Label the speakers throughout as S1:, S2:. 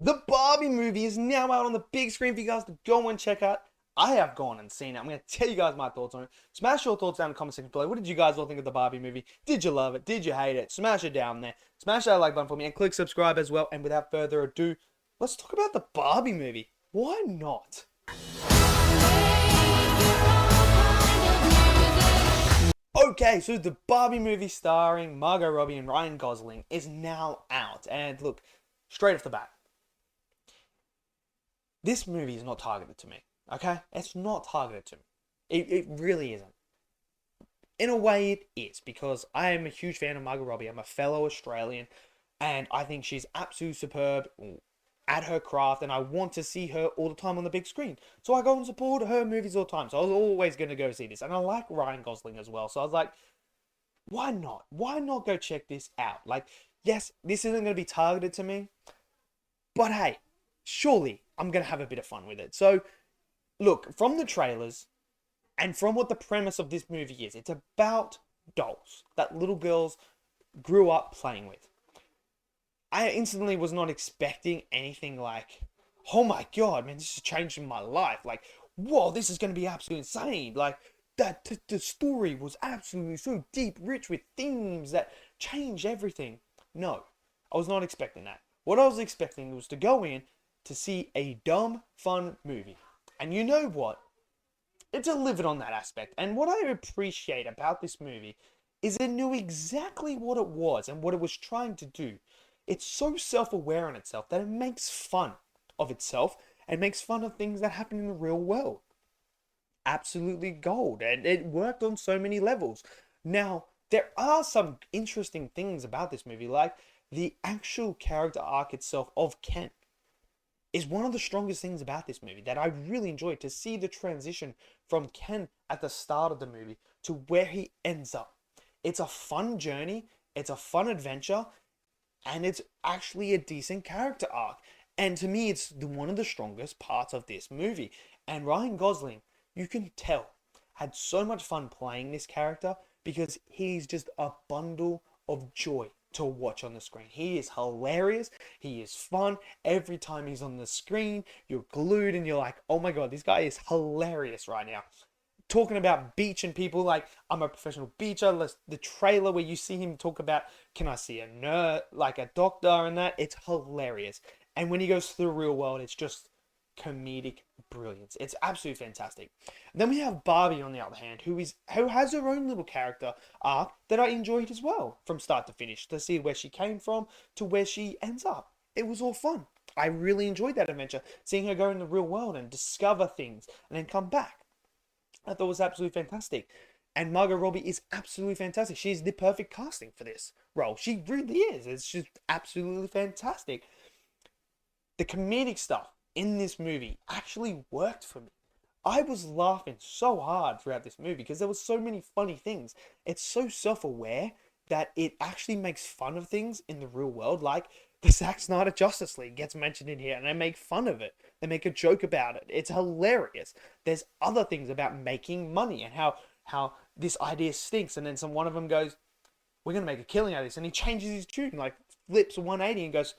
S1: The Barbie movie is now out on the big screen for you guys to go and check out. I have gone and seen it. I'm going to tell you guys my thoughts on it. Smash your thoughts down in the comment section below. What did you guys all think of the Barbie movie? Did you love it? Did you hate it? Smash it down there. Smash that like button for me and click subscribe as well. And without further ado, let's talk about the Barbie movie. Why not? Okay, so the Barbie movie starring Margot Robbie and Ryan Gosling is now out. And look, straight off the bat, this movie is not targeted to me. Okay? It's not targeted to me. It really isn't. In a way, it is, because I am a huge fan of Margot Robbie. I'm a fellow Australian, and I think she's absolutely superb at her craft, and I want to see her all the time on the big screen. So I go and support her movies all the time. So I was always going to go see this. And I like Ryan Gosling as well. So I was like, why not? Why not go check this out? Like, yes, this isn't going to be targeted to me, but hey, surely I'm going to have a bit of fun with it. So, look, from the trailers and from what the premise of this movie is, it's about dolls that little girls grew up playing with. I instantly was not expecting anything like, oh my god, man, this is changing my life. Like, whoa, this is going to be absolutely insane. Like, the story was absolutely so deep, rich with themes that change everything. No, I was not expecting that. What I was expecting was to go in to see a dumb, fun movie. And you know what? It delivered on that aspect. And what I appreciate about this movie is it knew exactly what it was and what it was trying to do. It's so self-aware on itself that it makes fun of itself and makes fun of things that happen in the real world. Absolutely gold. And it worked on so many levels. Now, there are some interesting things about this movie, like the actual character arc itself of Ken is one of the strongest things about this movie that I really enjoyed, to see the transition from Ken at the start of the movie to where he ends up. It's a fun journey, it's a fun adventure, and it's actually a decent character arc. And to me, it's one of the strongest parts of this movie. And Ryan Gosling, you can tell, had so much fun playing this character because he's just a bundle of joy to watch on the screen. He is hilarious. He is fun. Every time he's on the screen, you're glued and you're like, oh my god, this guy is hilarious right now. Talking about beach and people like, I'm a professional beacher. The trailer where you see him talk about, can I see a nurse, like a doctor and that, it's hilarious. And when he goes to the real world, it's just comedic brilliance. It's absolutely fantastic. Then we have Barbie on the other hand, who has her own little character arc that I enjoyed as well, from start to finish, to see where she came from to where she ends up. It was all fun. I really enjoyed that adventure, seeing her go in the real world and discover things and then come back. I thought it was absolutely fantastic. And Margot Robbie is absolutely fantastic. She's the perfect casting for this role. She really is. It's just absolutely fantastic. The comedic stuff in this movie actually worked for me. I was laughing so hard throughout this movie because there were so many funny things. It's so self-aware that it actually makes fun of things in the real world, like the Zack Snyder Justice League gets mentioned in here and they make fun of it. They make a joke about it. It's hilarious. There's other things about making money and how this idea stinks, and then one of them goes, we're going to make a killing out of this, and he changes his tune, like flips 180 and goes,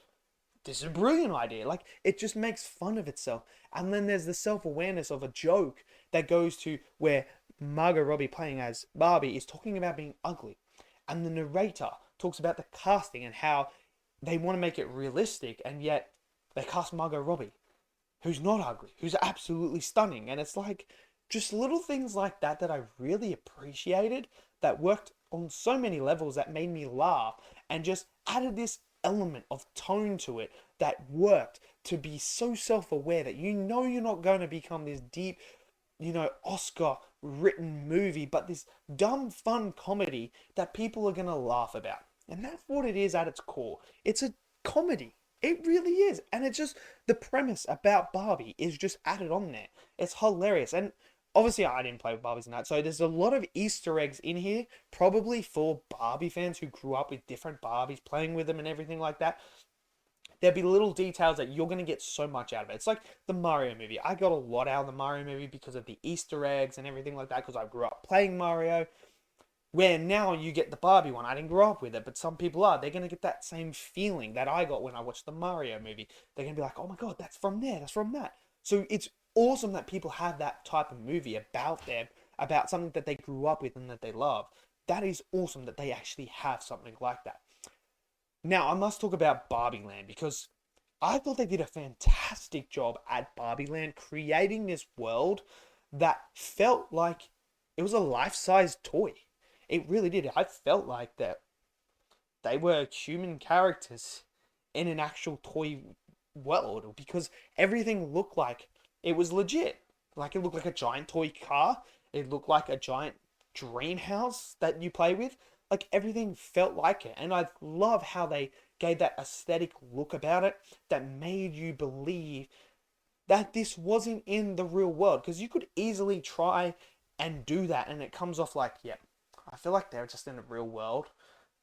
S1: this is a brilliant idea. Like, it just makes fun of itself. And then there's the self-awareness of a joke that goes to where Margot Robbie, playing as Barbie, is talking about being ugly. And the narrator talks about the casting and how they want to make it realistic, and yet they cast Margot Robbie, who's not ugly, who's absolutely stunning. And it's like, just little things like that that I really appreciated, that worked on so many levels, that made me laugh and just added this element of tone to it that worked to be so self-aware that you know you're not going to become this deep, Oscar written movie, but this dumb fun comedy that people are going to laugh about. And that's what it is at its core. It's a comedy. It really is. And it's just, the premise about Barbie is just added on there. It's hilarious. And obviously I didn't play with Barbies and that, so there's a lot of Easter eggs in here, probably for Barbie fans who grew up with different Barbies, playing with them and everything like that. There'll be little details that you're going to get so much out of it. It's like the Mario movie. I got a lot out of the Mario movie because of the Easter eggs and everything like that, because I grew up playing Mario. Where now you get the Barbie one. I didn't grow up with it, but some people are. They're going to get that same feeling that I got when I watched the Mario movie. They're going to be like, oh my God, that's from there. That's from that. So it's awesome that people have that type of movie about them, about something that they grew up with and that they love. That is awesome that they actually have something like that. Now, I must talk about Barbie Land because I thought they did a fantastic job at Barbie Land creating this world that felt like it was a life-size toy. It really did. I felt like that they were human characters in an actual toy world because everything looked like it was legit. Like it looked like a giant toy car. It looked like a giant dream house that you play with. Like everything felt like it. And I love how they gave that aesthetic look about it that made you believe that this wasn't in the real world. Because you could easily try and do that and it comes off like, yeah, I feel like they're just in the real world,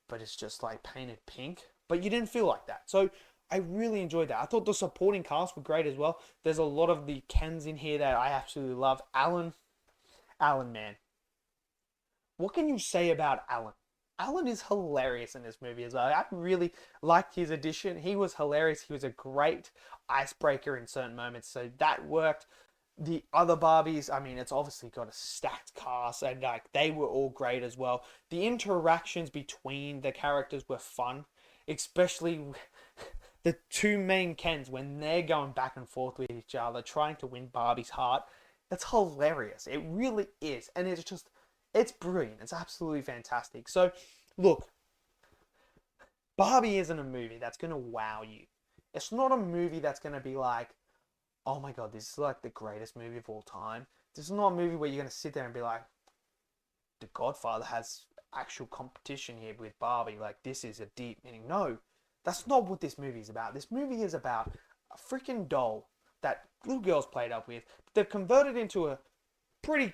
S1: but it's just like painted pink. But you didn't feel like that. So I really enjoyed that. I thought the supporting cast were great as well. There's a lot of the Kens in here that I absolutely love. Alan, man. What can you say about Alan? Alan is hilarious in this movie as well. I really liked his addition. He was hilarious. He was a great icebreaker in certain moments. So that worked. The other Barbies, I mean, it's obviously got a stacked cast and like they were all great as well. The interactions between the characters were fun, especially the two main Kens when they're going back and forth with each other, trying to win Barbie's heart. That's hilarious. It really is. And it's brilliant. It's absolutely fantastic. So, look, Barbie isn't a movie that's going to wow you. It's not a movie that's going to be like, oh my God, this is like the greatest movie of all time. This is not a movie where you're going to sit there and be like, The Godfather has actual competition here with Barbie. Like, this is a deep meaning. No, that's not what this movie is about. This movie is about a freaking doll that little girls played up with. They've converted into a pretty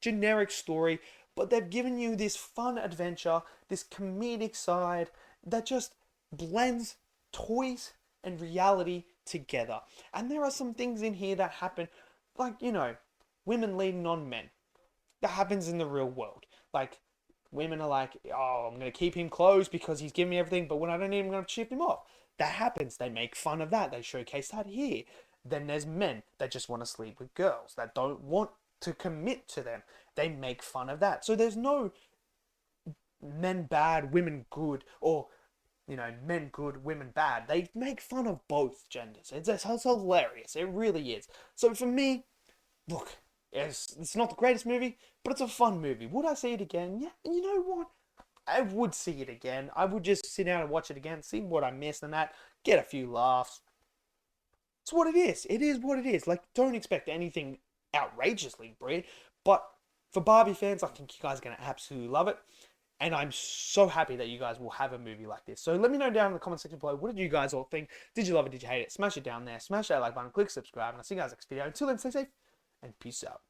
S1: generic story, but they've given you this fun adventure, this comedic side that just blends toys and reality together. And there are some things in here that happen, like, women leading on men. That happens in the real world. Like, women are like, oh, I'm going to keep him close because he's giving me everything, but when I don't need him, I'm going to shift him off. That happens. They make fun of that. They showcase that here. Then there's men that just want to sleep with girls, that don't want to commit to them. They make fun of that. So there's no men bad, women good, or men good, women bad. They make fun of both genders. It's hilarious. It really is. So for me, look, it's not the greatest movie, but it's a fun movie. Would I see it again? Yeah, and you know what? I would see it again. I would just sit down and watch it again, see what I missed and that, get a few laughs. It's what it is. It is what it is. Like, don't expect anything outrageously brilliant, but for Barbie fans, I think you guys are going to absolutely love it. And I'm so happy that you guys will have a movie like this. So let me know down in the comment section below, what did you guys all think? Did you love it? Did you hate it? Smash it down there. Smash that like button. Click subscribe. And I'll see you guys next video. Until then, stay safe and peace out.